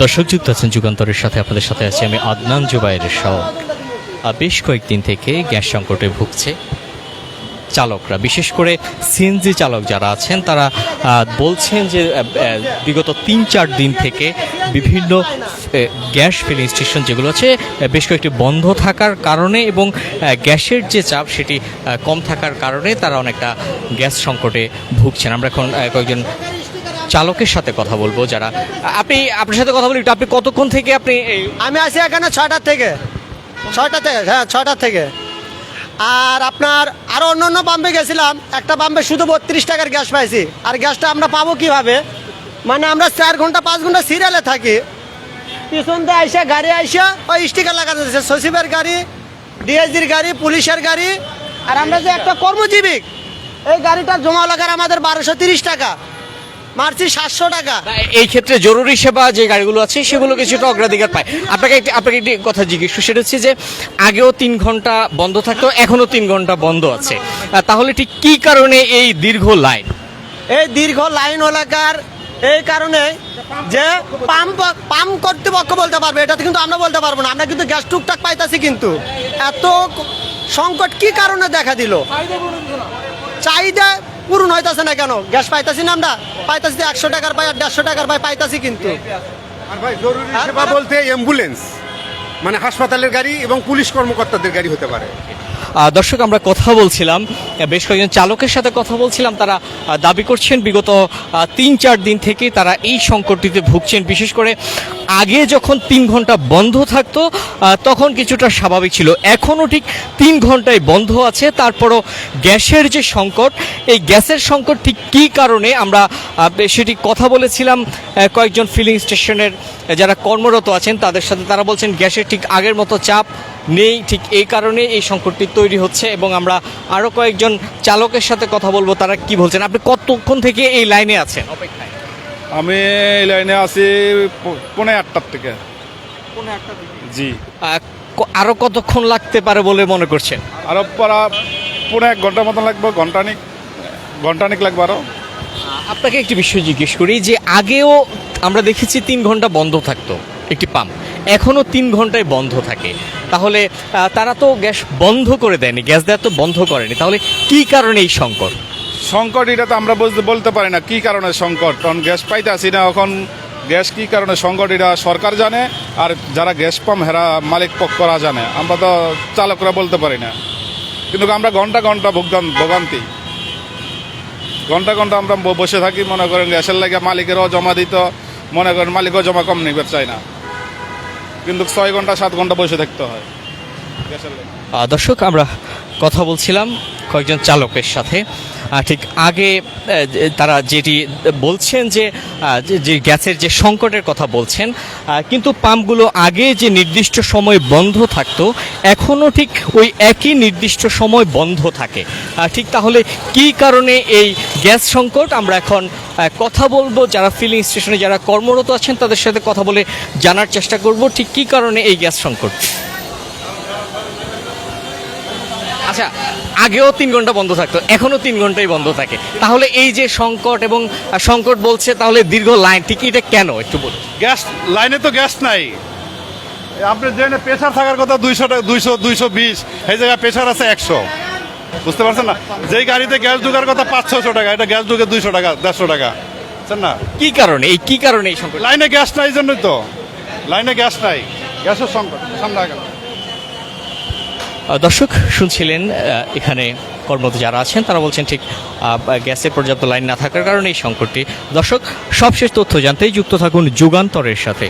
দর্শক যুক্ত আছেন যুগান্তরের সাথে, আপনাদের সাথে আছি আমি আদনান জুবাইরের শাওক। বেশ কয়েকদিন থেকে গ্যাস সংকটে ভুগছে চালকরা, বিশেষ করে সিএনজি চালক যারা আছেন তারা বলছেন যে বিগত ৩-৪ দিন থেকে বিভিন্ন গ্যাস ফিলিং স্টেশন যেগুলো আছে বেশ কয়েকটি বন্ধ থাকার কারণে এবং গ্যাসের যে চাপ সেটি কম থাকার কারণে তারা অনেকটা গ্যাস সংকটে ভুগছেন। আমরা এখন কয়েকজন চালকের সাথে কথা বলবো যারা আপনার সাথে কথা বলি। আপনি কতক্ষণ থেকে আমি আছি এখানে 6টার থেকে হ্যাঁ 6টার থেকে। আর আপনার আরও অন্য পাম্পে গেছিলাম, একটা পাম্পে শুধু 32 টাকার গ্যাস পাইছি। আর গ্যাসটা আমরা পাবো কিভাবে? মানে আমরা 4 ঘন্টা 5 ঘন্টা সিরিয়ালে থাকি, পিছন দিয়ে আইসা গাড়ি আইসা ওই স্টিকার লাগাতে দিচ্ছে, সচিবের গাড়ি, ডিএসজির গাড়ি, পুলিশের গাড়ি। আর আমরা যে একটা কর্মজীবিক, এই গাড়িটা জমা লাগার আমাদের 1230 টাকা, মারছি 700 টাকা। এই ক্ষেত্রে জরুরি সেবা যে গাড়িগুলো আছে সেগুলো কিছুটা অগ্রাধিকার পায়। আপনাকে একটি কথা জিজ্ঞেস, সেটা হচ্ছে যে আগেও 3 ঘন্টা বন্ধ থাকতো, এখনো 3 ঘন্টা বন্ধ আছে, তাহলে ঠিক কি কারণে এই দীর্ঘ লাইন? এই দীর্ঘ লাইন এলাকার এই কারণে যে পাম্প কর্তৃপক্ষ বলতে পারবে, এটাতে কিন্তু আমরা বলতে পারবো না। আমরা কিন্তু গ্যাস টুকটাক পাইতাছি, কিন্তু এত সংকট কি কারণে দেখা দিল? চাহিদা পূরণ হইতাছে না কেন? গ্যাস পাইতাছি না, আমরা পাইতাছি 100 টাকার পাই আর 150 টাকার পাই, পাইতাছি কিন্তু। আর ভাই জরুরি সেবা বলতে অ্যাম্বুলেন্স, মানে হাসপাতালের গাড়ি এবং পুলিশ কর্মকর্তাদের গাড়ি হতে পারে। দর্শক আমরা কথা বলছিলাম, বেশ কয়েকজন চালকের সাথে কথা বলছিলাম, তারা দাবি করছেন বিগত 3-4 দিন থেকে তারা এই সংকটটিতে ভুগছেন। বিশেষ করে আগে যখন 3 ঘন্টা বন্ধ থাকতো তখন কিছুটা স্বাভাবিক ছিল, এখনও ঠিক 3 ঘন্টায় বন্ধ আছে। তারপরও গ্যাসের যে সংকট, এই গ্যাসের সংকট ঠিক কী কারণে আমরা সেটি কথা বলেছিলাম কয়েকজন ফিলিং স্টেশনের যারা কর্মরত আছেন তাদের সাথে। তারা বলছেন গ্যাসের ঠিক আগের মতো চাপ নেই, ঠিক এই কারণে এই সংকটটি তৈরি হচ্ছে। এবং আমরা আরও কয়েকজন চালকের সাথে কথা বলবো, তারা কি বলছেন। আপনি কতক্ষণ থেকে এই লাইনে আছেন অপেক্ষায়? আমি এই লাইনে আছি 8:30 থেকে। জি। আরও কতক্ষণ লাগতে পারে বলে মনে করছেন? আরো প্রায় 1.5 ঘন্টার মতন লাগবে, ঘন্টানিক লাগবে আরো। আপনাকে একটি বিষয় জিজ্ঞেস করি যে আগেও আমরা দেখেছি 3 ঘন্টা বন্ধ থাকতো একটি পাম্প, এখনও 3 ঘন্টায় বন্ধ থাকে, তাহলে তারা তো গ্যাস বন্ধ করে দেয়নি, গ্যাস দেওয়া তো বন্ধ করেনি, তাহলে কি কারণে এই সংকট? এটা তো আমরা বলতে পারি না কি কারণে সংকট, কারণ গ্যাস পাইতে আসি না। এখন গ্যাস কি কারণে সংকট এটা সরকার জানে, আর যারা গ্যাস পাম্প হেরা মালিক পক্ষরা জানে, আমরা তো চালকরা বলতে পারি না। কিন্তু আমরা ঘন্টা ভোগান্তি, ঘন্টা আমরা বসে থাকি। মনে করেন গ্যাসের লাগে মালিকেরও জমা দিত, মনে করেন মালিকও জমা কম নিবে চাই না, কিন্তু 6 ঘন্টা 7 ঘন্টা বসে থাকতে হয় গ্যাসের লাগে। দর্শক আমরা কথা বলছিলাম কয়েকজন চালকের সাথে, ঠিক আগে তারা যেটি বলছেন যে গ্যাসের যে সংকটের কথা বলছেন, কিন্তু পাম্পগুলো আগে যে নির্দিষ্ট সময় বন্ধ থাকতো এখনও ঠিক ওই একই নির্দিষ্ট সময় বন্ধ থাকে। ঠিক তাহলে কি কারণে এই গ্যাস সংকট? আমরা এখন কথা বলবো যারা ফিলিং স্টেশনে যারা কর্মরত আছেন তাদের সাথে কথা বলে জানার চেষ্টা করব ঠিক কি কারণে এই গ্যাস সংকট। আচ্ছা, আগেও 3 ঘন্টা বন্ধ থাকতো, এখনো 3 ঘন্টাই বন্ধ থাকে, তাহলে এই যে সংকট এবং সংকট বলছে, তাহলে দীর্ঘ লাইন ঠিক এটা কেন একটু বলুন। গ্যাস লাইনে তো গ্যাস নাই। আপনার যে প্রেশার থাকার কথা 200-220, এই জায়গায় প্রেশার আছে 100, বুঝতে পারছেন না? যেই গাড়িতে গ্যাস ঢুকার কথা 500-600 টাকা, এটা গ্যাস ঢুকে 200 টাকা 150 টাকা, বুঝছেন না? কি কারণে এই সংকট? লাইনে গ্যাস নাই, এই জন্যই তো লাইনে গ্যাস নাই, গ্যাসের সংকট সামনে গেল। দর্শক শুনছিলেন এখানে কর্মরত যারা আছেন তারা বলছেন ঠিক গ্যাসের পর্যাপ্ত লাইন না থাকার কারণে এই সংকটটি। দর্শক সবশেষ তথ্য জানতে যুক্ত থাকুন যুগান্তরের সাথে।